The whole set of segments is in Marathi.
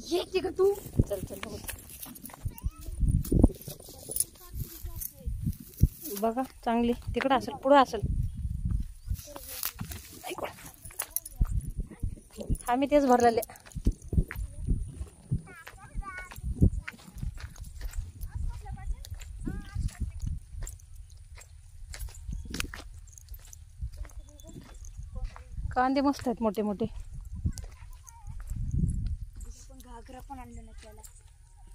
ये का तू चल चल बघा चांगली तिकडं असेल पुढं असेल आम्ही तेच भरलेले कांदे मस्त आहेत मोठे मोठे घागरा पण आणलं ना त्याला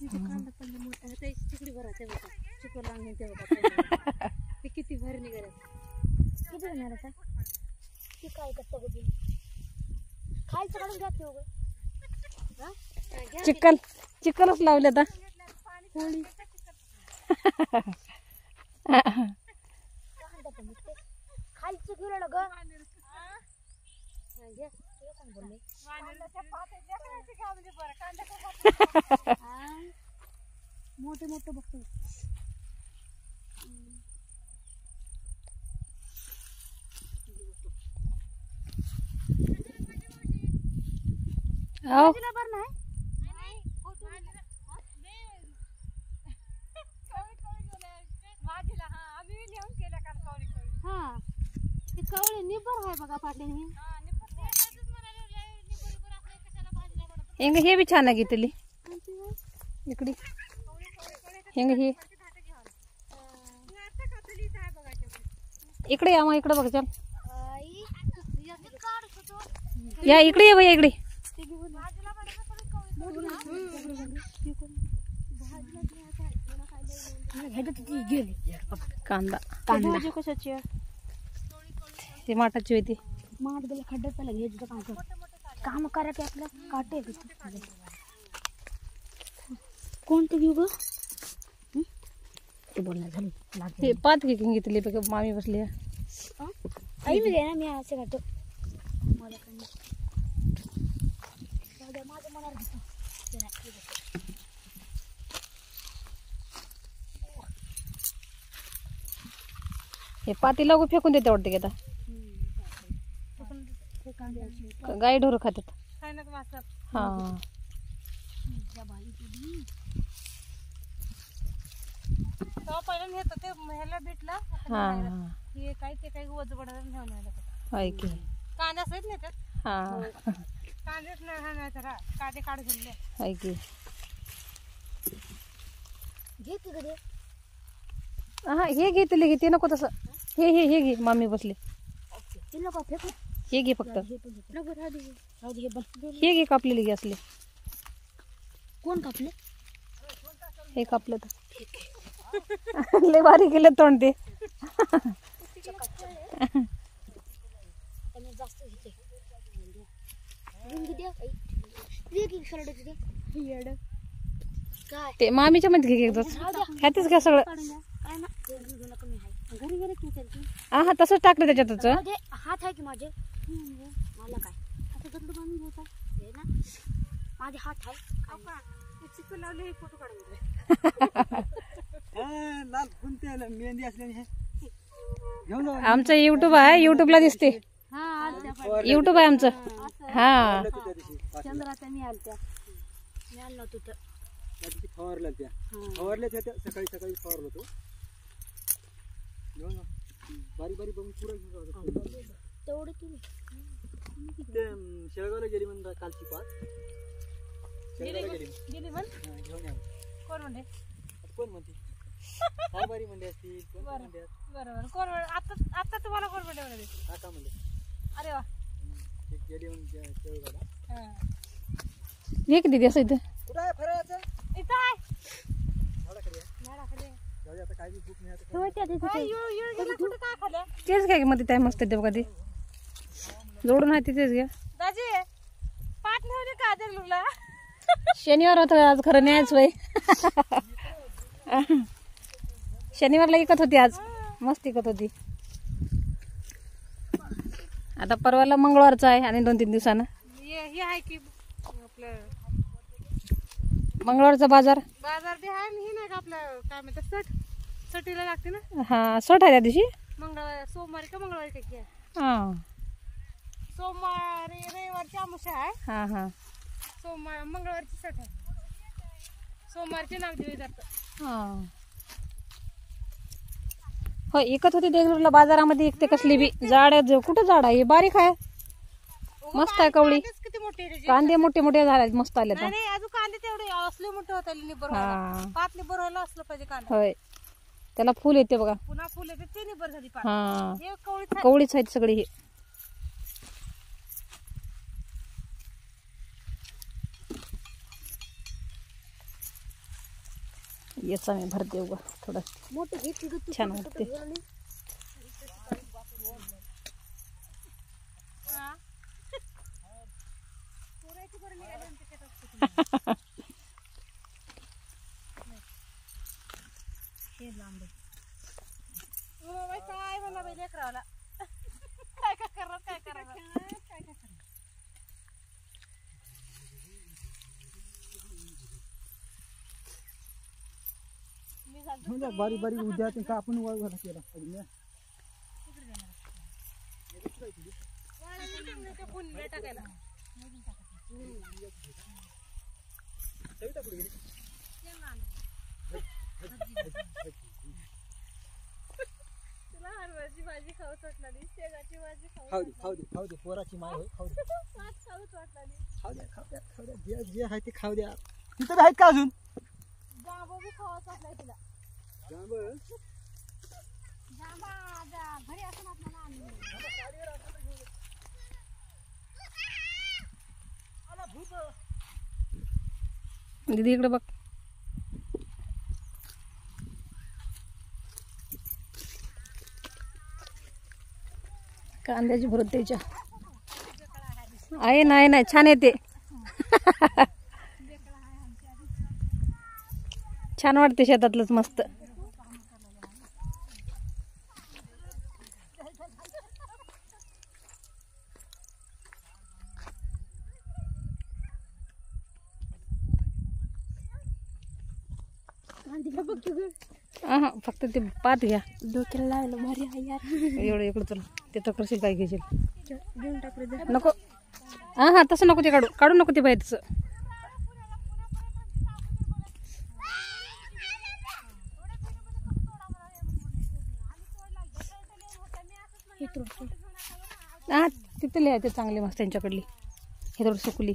कांदा पण मोठा आहे तिकडे भरायचं बघा चिकन आणून ते बघा ते किती भर निघाल किती होणार आता ती काय करता कधी खायचं काढून जाते चिकन चिकनच लावले आता होळी खायचं गिरड ग मोठे मोठे बघतो कवळे निबर आहे बघा पाटले हेंग हे बी छान आहे घेतली इकडे हेंग हे इकडे या मग इकडे बघ चल या इकडे ये भैया इकडे कांदा कांदा कशाची ते माठाची होती माठ गेला खड्ड्यात त्याला घ्यायचं काम कर काम करायचे आपलं काटे कोणतं घेऊ ग ते बोलणं झालं ते पात घेतली बघ मामी बसली आई मी ना मी असं काढतो मला माझ्या मनावर घेतो हे पाती लागू फेकून देते वाटते की आता गाय ढोर खातात हा भेटला हा काय ते काही वज हाय की कांदा असत नाही त्यात हा कांदेच नाही कांदे काढ घेतले हाय की घे हा हे घेतले घे ते नको तसं हे घे मामी बसले हे घे फक्त हे घे कापलेले घे असले कोण कापले हे कापलं तर लय भारी केलं तोंड ते ते मामीच्या मध्ये घे ह्यातच घ्या सगळं हा तसंच टाकलं त्याच्यातच हात आहे की माझे मला काय माझे हात आहे चिकन लावले फोटो काढून मेहंदी असल्याने आमचं युट्यूब आहे युट्यूबला दिसते युट्यूब आहे आमचं हा चंद्राच्या मी आलत्या मी आलो नव्हतो तर फवारल्या त्या फवारल्या त्या सकाळी सकाळी फवारलो तो बारी बारी बघून पुरा तेवढं तुम्ही शेळगावला गेली म्हणून कालची पाच शेळगावला गेली म्हण घेऊन या कोण म्हणते कोण म्हणते सारबारी म्हणते असतील कोण म्हणते बरोबर कोण आता आता तुम्हाला कोण म्हणते काका म्हणले अरे वा गेली म्हणून शेळगावला हे किती दिवस इथं कुठं आहे फराळाचं इथं आहे जाऊ आता काय बी भूक नाही आता कुठं काय खाल्या तेच काय मध्ये टाइम असते ते बघा ते जोडून आहे तिथेच घ्या दाजी पाठ ठेवले का दगलूला शनिवार होता आज खरं न्यायच वय शनिवारला इकत होती आज मस्त इकत होती आता परवाला मंगळवारचा आहे आणि 2-3 दिवसानं हे आहे की आपलं मंगळवारचा बाजार बाजार बी आहे हे नाही का आपलं काय म्हणतात सटीला लागते ना हा सट आहे त्या दिवशी मंगळवार सोमवारी का मंगळवारी काय हा सोमवारी रविवारची अमावस्या आहे हा हा सोमवार मंगळवारची सट आहे. सोमवारची नागदेवी जातं. हा हो एकत होती देगलूरला बाजारामध्ये एक ते कसली बी झाड कुठं झाड आहे बारीक आहे मस्त आहे कवळी. किती मोठे कांदे मोठे मोठे झाले मस्त आले तर. नाही अजून कांदे तेवढे असले मोठे होते निबर हा पात निबर व्हायला असलं पाहिजे कांदा. होय त्याला फुल येते बघा. पुन्हा फुल येते ते निबर झाली पात. हा हे कवळी कवळीच आहेत सगळी. हे याचा मी भरते उगा थोडं मोठे घेतली ग तू. छान वाटते. काय म्हणा बाई लेकराला काय काय करणार काय करणार काय काय करणार. बारीक बारीक उद्या का आपण वाळू केला टाकायला तुला हरभऱ्याची भाजी खाऊच वाटली शेगाची भाजी खाऊ दे पोराची माय होय खाऊ दे खाऊच वाटली. खाऊ द्या जे आहे ते खाऊ द्या. तिथं आहेत का अजून जांभूळ बी खावाच वाटलाय तुला. जांभा घरी असं आपल्याला दीदी इकडे बघ. कांद्याची भरत त्याच्या आहे नाही नाही छान येते. छान वाटते शेतातलंच मस्त. हा फक्त ते पात घ्या डोक्याला लावलं भारी आहे यार. एवढं इकडं तुला ते तर करशील काय घेशील घेऊन टाकलं नको. हा हा तसं नको ते काढू काढू नको ते बाहेर तसं. हा तिथे लिहायचे चांगले मस्त त्यांच्याकडली. हे थोडं सुकली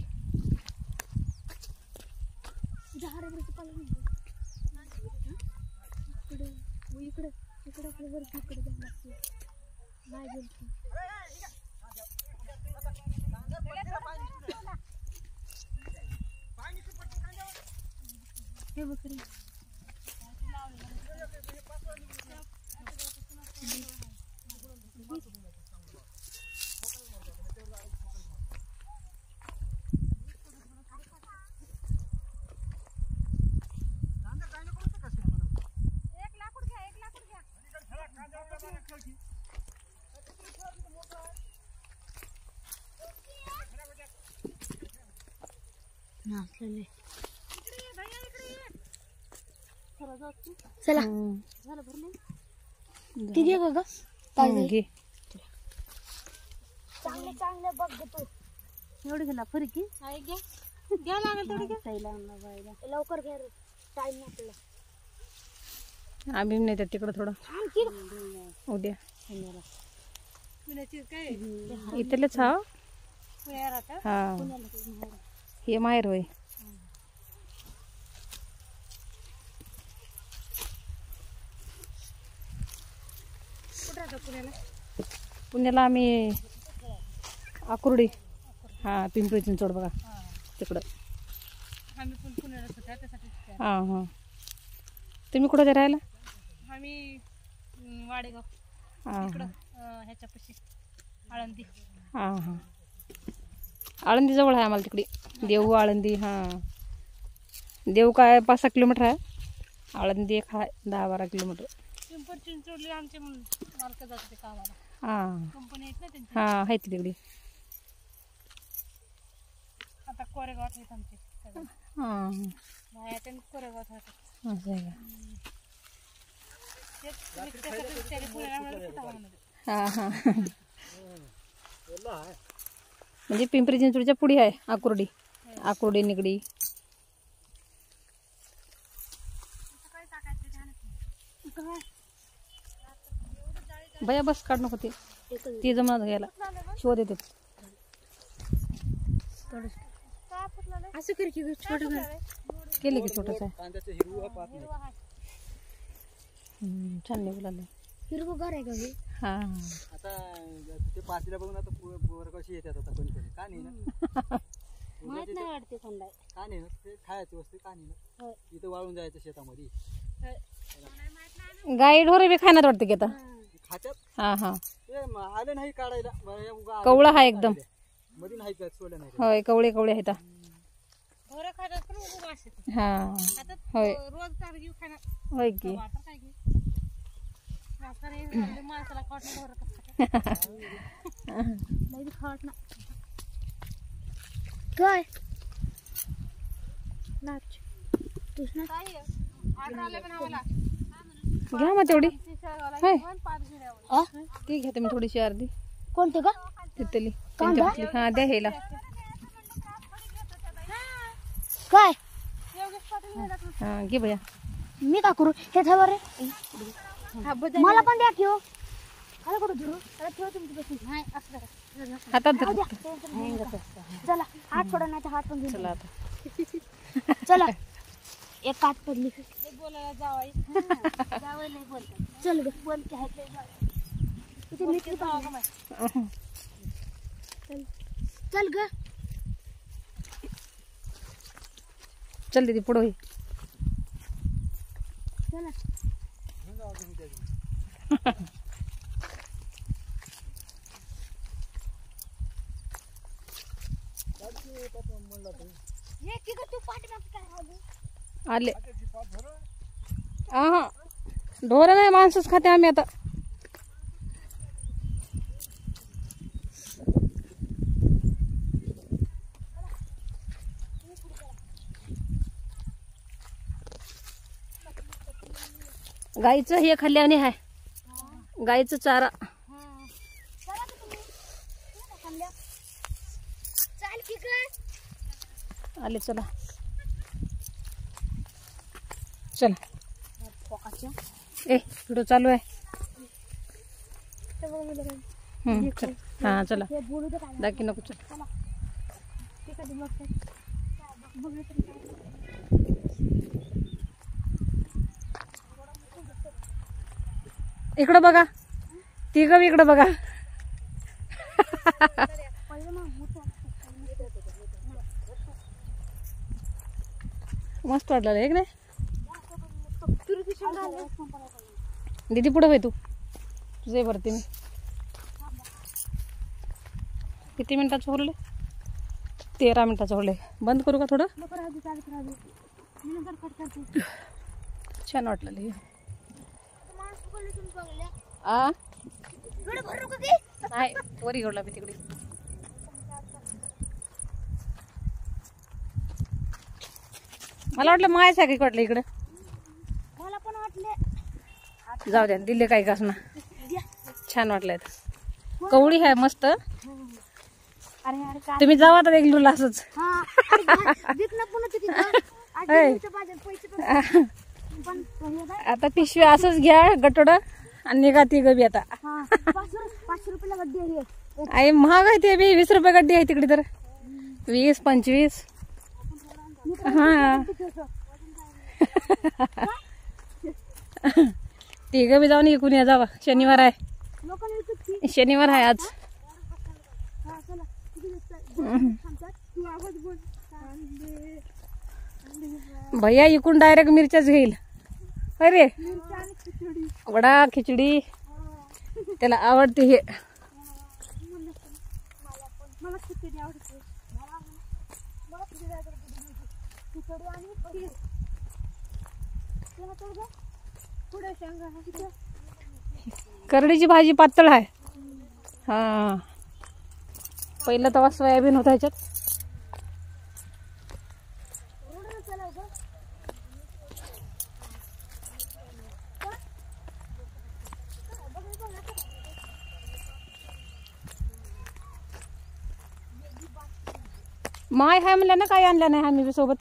चला किती आहे का घे. चांगले चांगले बघ तू. एवढी गेला फरकी आहे घ्या घ्या लागेल थोडी लवकर घ्या टाइम आपला. आम्ही नाही तर तिकडं थोडं उद्या इथलेच हा. हा हे माहेर होय. पुण्याला आम्ही आकुर्डी. हा पिंपरी चिंचवड बघा तिकडं. आम्ही पण पुण्यालाच होत्या त्यासाठी. हा हा तुम्ही कुठं ते राहायला. आम्ही वाडेगाव हा इकडं ह्याच्यापाशी आळंदी. हा हा आळंदी जवळ आहे आम्हाला तिकडे. देऊ आळंदी. हा देऊ काय 5-6 किलोमीटर आहे. आळंदी एक आहे 10-12 किलोमीटर. पिंपरी चिंचवडले आमचे मालक जाते कामाला. हा कंपनी आहेत ना त्यांची. हा आहेत तिकडे. आता कोरेगावात आहेत आमचे सगळे. हा बाया त्यांनी कोरेगावात राहतात. असं आहे का. हा हा म्हणजे पिंपरी चिंचवडच्या पुढे आहे आकुर्डी. आकुर्डी निगडी. भया बस काढ नको ते ती जमणार घ्यायला शोध येते. असं कर की छोट केले की छोटस आहे. कांद्याचं हिरवं पात नाही. छान निघालं. हिरवं घर आहे का हे? हा आता ते पातीला बघून आता पोरं कशी येतात आता कोणी कोणी का नाही ना माहित नाही वाटते कोणला का नाही ना ते खायची वस्तू का नाही ना इथं वाळून जायचं शेतामध्ये गाई ढोरे बी खाण्यात वाटते की आता. खात्यात हा हा ते आलं नाही काढायला बरं, उगा कवळा हा एकदम. मध्ये नाही का सोडलं नाही होय कवळे कवळे आहेत. ढोरं खातात पण उभं वाजतात. हा आता होय रोज तार घेऊ खाणार होय की. वाटर काय घेऊ वाटर हे माणसाला खावट नाही ढोरं कसं नाही बी खावट ना काय नाच तुझं ऑर्डर आले पण आम्हाला घ्या मग तेवढी. होय आ ती घेते मी थोडीशी अर्धी कोणते का तिथली त्यांच्यातली. हा द्या हेला. काय हा घे भैया. मी का करू हे ठेवा रे मला पण द्या ठेव मला कुठं धरू त्याला ठेव तुमची बशी नाही असं करा हातात धर. चला हात सोडा नाही तर हात पण घेऊन चला आता चला एक काट पडली बोलायला जावाई जावाई नाही बोलतात चल ग बोल की आहे इथे मिठी चल ग चल दीदी पुढं होई. चला ये की ग तू पाठीमाग काय राहिली आले. हा ढोर नाही माणसंच खाते आम्ही आता. गाईचं हे खाल्ल्याने आहे गाईचं चारा. चाल की ग आले चला चला. ए व्हिडिओ चालू आहे. चल हा चला दाखी नको. चल इकडं बघा तिघ इकडं बघा. मस्त वाटलं एक नाही दीदी पुढे होय तू तुझे भरते मी. किती मिनिटाचं होरले 13 मिनिटाचं होरले. बंद करू का थोडं. छान वाटलं हे. आ नाही वरी घडला मी तिकडे. मला वाटलं मायच आहे वाटलं इकडे. मला पण वाटले जाऊ द्या दिले काही कास ना. छान वाटलंय. कवळी आहे मस्त. अरे अरे काय तुम्ही जावा तर एक लुला असंच. हा विकणं पुन्हा किती पण आता पिशवी असंच घ्या गटोड आणि निघा ती गबी आता. 500 रुपयाला गड्डी आहे. आई महाग आहे ते बी. 20 रुपये गड्डी आहे तिकडे तर 20-25. हा ती गबी जाऊन इकून या जावा. शनिवार आहे. शनिवार आहे आज. भैया इकून डायरेक्ट मिरच्याच घेईल. अरे वडा खिचडी त्याला आवडते हे. करडीची भाजी पातळ आहे. हा पहिलं तवा सोयाबीन होता ह्याच्यात. माय हाय म्हणल्या ना, काही आणलं नाही आम्ही बी सोबत.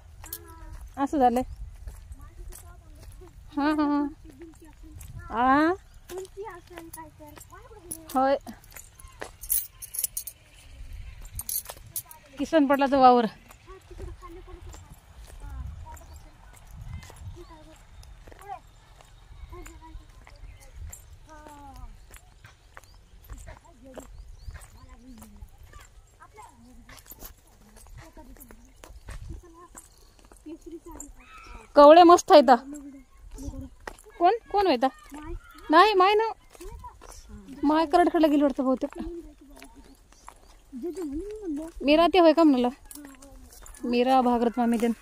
असं झालंय. हां हां हां होय. किसन पडलाचं वावर. कवळे मस्त आहेत. कोण कोण होता? नाही माय ना, माय करडकडला गेली वाटतं बहुतेक. मीरा ते होय का म्हणलं? मीरा भागरत मामी देन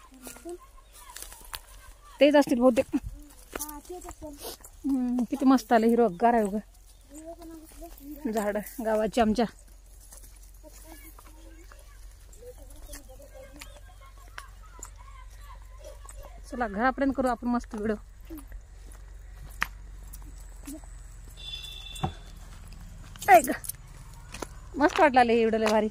तेच असतील बहुतेक. किती मस्त आलं, हिरो गार आहे उगा झाड गावाची आमच्या. चला घरापर्यंत करू आपण मस्त व्हिडिओ. मस्त वाटला लय एवढं लय भारी.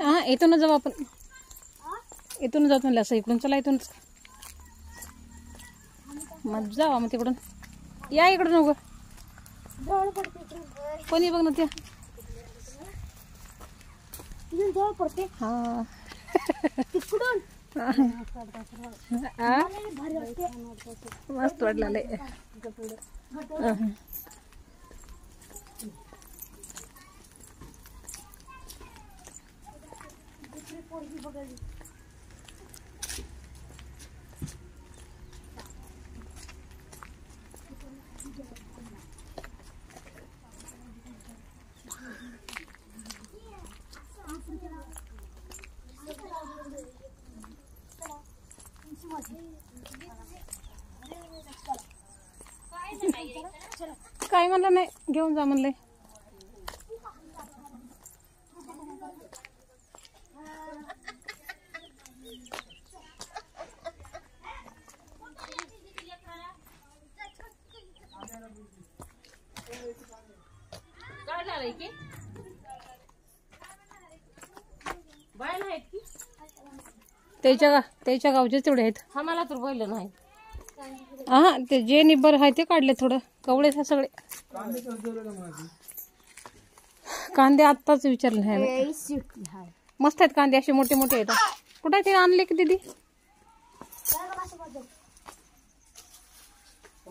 हा इथूनच जाऊ आपण. इथून जात म्हणलं असं इकडून. चला इथूनच मग जावा मग तिकडून. या इकडून उगं कोणी बघ ना त्या. हा मस्त वाटलं लय. काय म्हणलं नाही, घेऊन जा म्हणलंय. त्याच्या गावचे तेवढे आहेत. आम्हाला तर बोललं नाही. हा ते जे निब्बर आहे ते काढले थोडं. कवळे सगळे कांदे आत्ताच विचारले नाही. मस्त आहेत कांदे, असे मोठे मोठे आहेत. कुठे ते आणले की दीदी?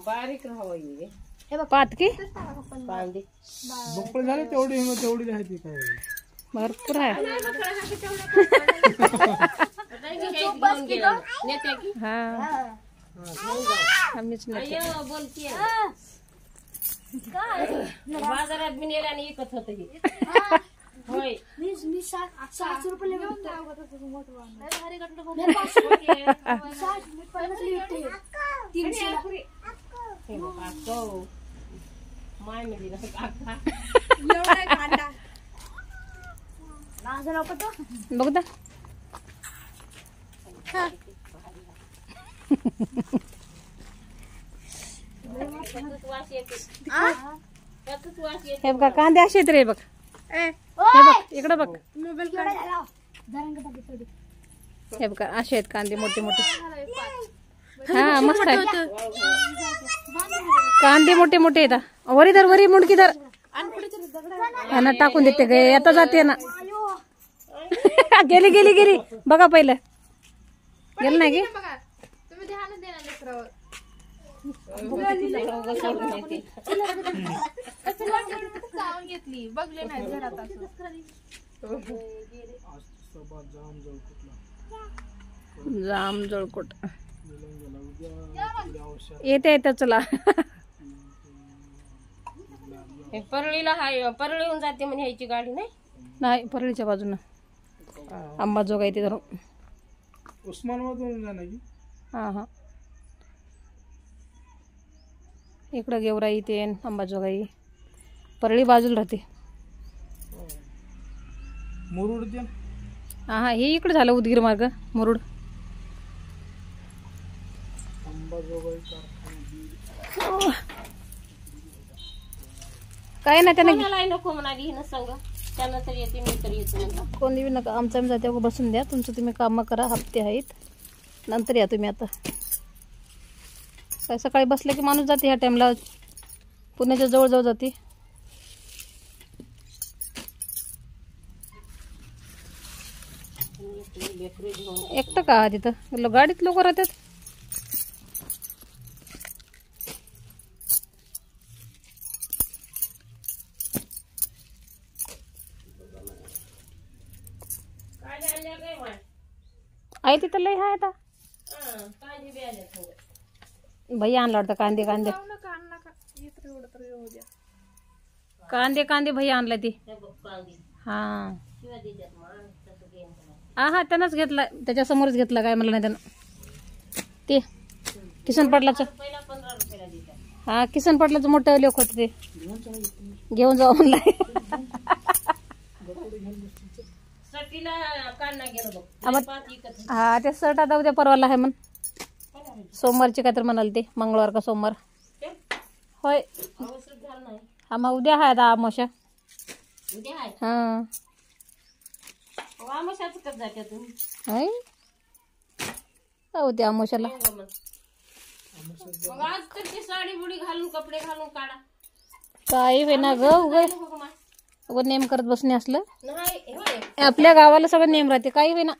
बारीक राहावं पात की झाले तेवढी आहे ती काय भरपूर आहे. हा आम्हीच नाही बोलतीये बाजारात बी नेले आणि विकत होत. होय मी 700 रुपये माय मिली बघ दा. हे बघा कांदे असे आहेत रे. बघ हे बघ इकडं बघ. हे बघा असे आहेत कांदे मोठे मोठे. हा मस्त आहे कांदे मोठे मोठे येतात. वरी धर वरी मुंडकी धर. यांना टाकून देते गे. आता जाते ना. गेली गेली गेली बघा पहिलं. गेलं नाही गे. जाम जळकोट येते येते. चला परळीला हाय. परळीहून जाते म्हणे ह्याची गाडी नाही. नाही परळीच्या बाजूनं अंबाजोगाई ते धरून उस्मानाबादवरून जाणार की. हा हा इकडं गेवराई ते अंबाजोगाई. परळी बाजूला राहते. मुरुड ते हा हे इकडे झालं उदगीर मार्ग मुरुड. काय ना त्याने नको म्हणाली ना सांग त्यांना तर येते मी तर येतो. कोणी बी नका आमच्या आम्ही जाते बसून द्या. तुमचं तुम्ही कामं करा. हप्ते आहेत नंतर या तुम्ही. आता काय सकाळी बसलं की माणूस जाते ह्या टाईमला. पुण्याच्या जवळ जाते. एकटं का तिथं गाडीत लोक राहतात. आहे तिथं लय आहे आता. भैया आणला वाटतं कांदे भैया आणला ती. हा हा त्यानंच घेतला. त्याच्या समोरच घेतला. काय म्हणलं नाही त्यानं. ते किसन पाटलाचं. हा किसन पाटलाचं मोठं लोक होतं ते. घेऊन जाऊ म्हणलं. हा ते शर्ट आता उद्या परवाला आहे म्हण. सोमवारची काय तर म्हणाल ते. मंगळवार का सोमवार होय. हा मग उद्या आहे आता अमावस्या. हा उद्या अमावस्याला. साडी बुडी घालून कपडे घालून काढा. काही होईना ग उग नेम करत बसणे असलं. आपल्या गावाला सगळं नेम राहते. काही होईना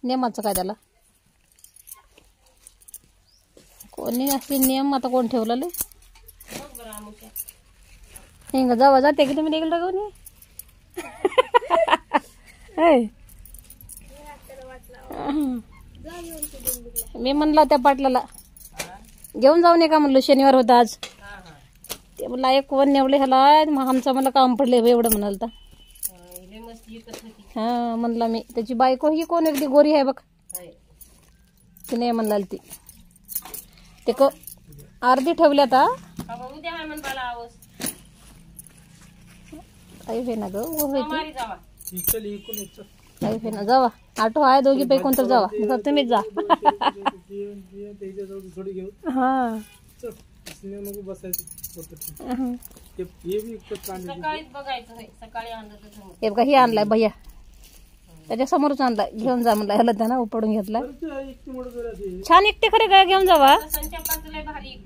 नेमाचं काय त्याला. कोणी असले नियम आता कोण ठेवलेले. हिंग जावा जाते की तुम्ही देखील कोणी. मी म्हणला त्या पाटलाला घेऊन जाऊन का म्हणलो. शनिवार होता आज. ते मला एक वन नेवले ह्याला. आमचं मला काम पडले एवढं म्हणाल तर. हा म्हणला मी. त्याची बायको ही कोण अगदी गोरी आहे बघ. ती नाही म्हणाल ती. ते अर्धी ठेवली आता. काही होईना ग काही होईना. जावा ऑटो आहे दोघी पैकी कोणतर जावा. तुम्हीच जा. हा हे बघा हे आणलाय भैया. त्याच्या समोरच आणलाय. घेऊन जा म्हणला. ह्याला त्यानं उपडून घेतला. छान एकटे खरे काय घेऊन जावा.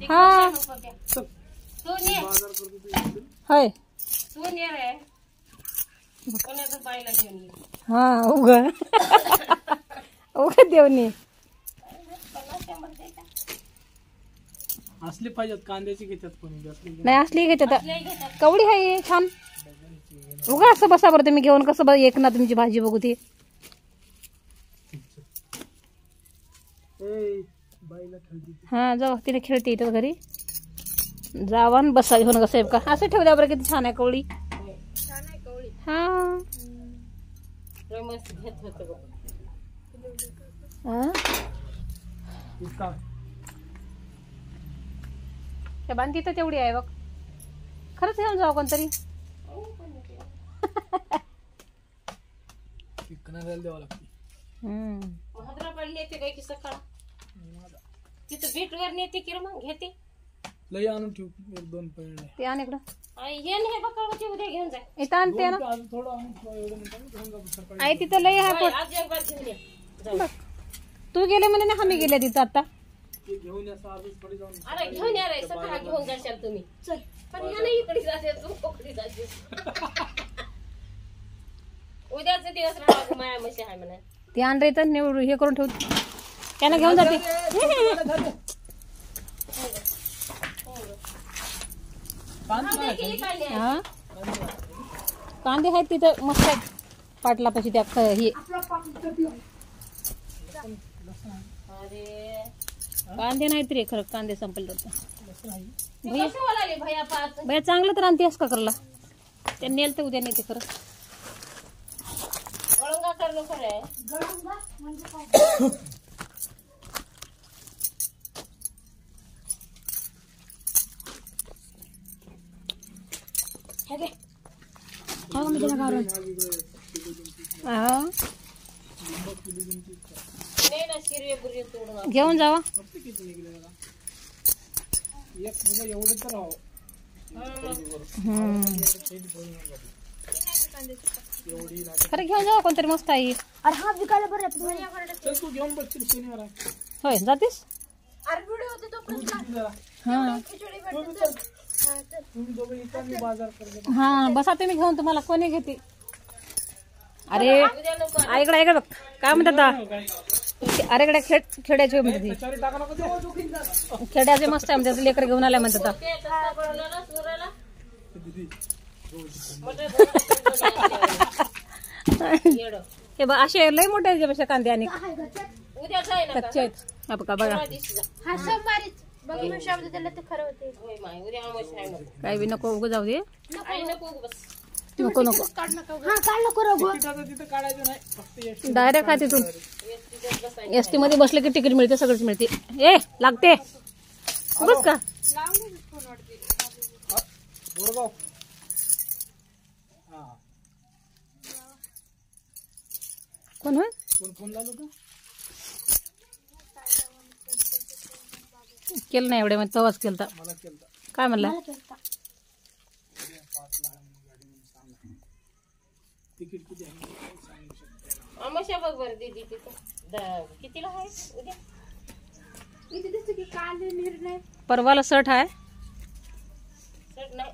हा होय हा उगा उगा देवनी असली पाहिजेत. कांद्याची घेतात कोणी नाही. असली घेतात. कवडी आहे छान. उगा असं बसा बरं तुम्ही घेऊन. कसं बघ एक ना तुमची भाजी बघू ती. हा जाऊ तिने खेळते इथं घरी. जावा बसा घेऊन. कसं का असं ठेवू द्या बरं. किती छान आहे कवळी. हा बांधी तर तेवढी आहे बघ. खरंच घेऊन जाऊ कोणतरी. द्यावं लागते. सकाळ तिथं भेटवर नेते की मग घेते. लई आणून ठेव. एक दोन पहिले ते आण इकडं. हे बघ उद्या घेऊन जा. इथं आणते ना. आई तिथं लई आहे. तू गेले म्हणे ना. आम्ही गेले तिथं आता. घेऊन या जाऊन. अरे घेऊन या रे. सकाळ घेऊन जाशाल तुम्ही. चल पण या नाही इकडे जाते. तू कोकडी जाते. उद्याचा दिवस राहा. माया मशी आहे म्हणा. ते आणलं इथं निवड हे करून ठेव. त्यानं घेऊन जाते. हा कांदे आहेत तिथं मस्त आहेत. पाटलापाशी त्या हे कांदे नाहीत रे. खरं कांदे संपले तर भैया चांगलं तर आणतेस का करला. ते नेल तर उद्या नेते खरं. हा मी त्याला हा. घेऊन जावा. खरं घेऊन जावा कोणतरी मस्त आहे. अरे हा विकायला बरं होय जातीस. हा हा बसा तुम्ही घेऊन. तुम्हाला कोणी घेते. अरे आईकडे ऐकड बघ काय म्हणतात. अरे कडे खेड्याचे म्हणते खेड्याचे मस्त आहे म्हणतात. लेकर घेऊन आल्या म्हणतात. हे बघ असे लय मोठे त्याच्यापेक्षा कांदे आणि कच्चे आहेत. हा बघा बघा काय बी नको उग जाऊ दे. नको नको डायरेक्ट आहे तिथून. एसटी मध्ये बसले की तिकीट मिळते. सगळंच मिळते. ए लागते बस का. कोण होय केलं नाही एवढे मध्ये तवाच केलता. काय म्हणला. बघ बरं दीदी कितीला आहे उद्या. इथे दिसतो की काल निर्णय परवाला 60 आहे. 60 नाही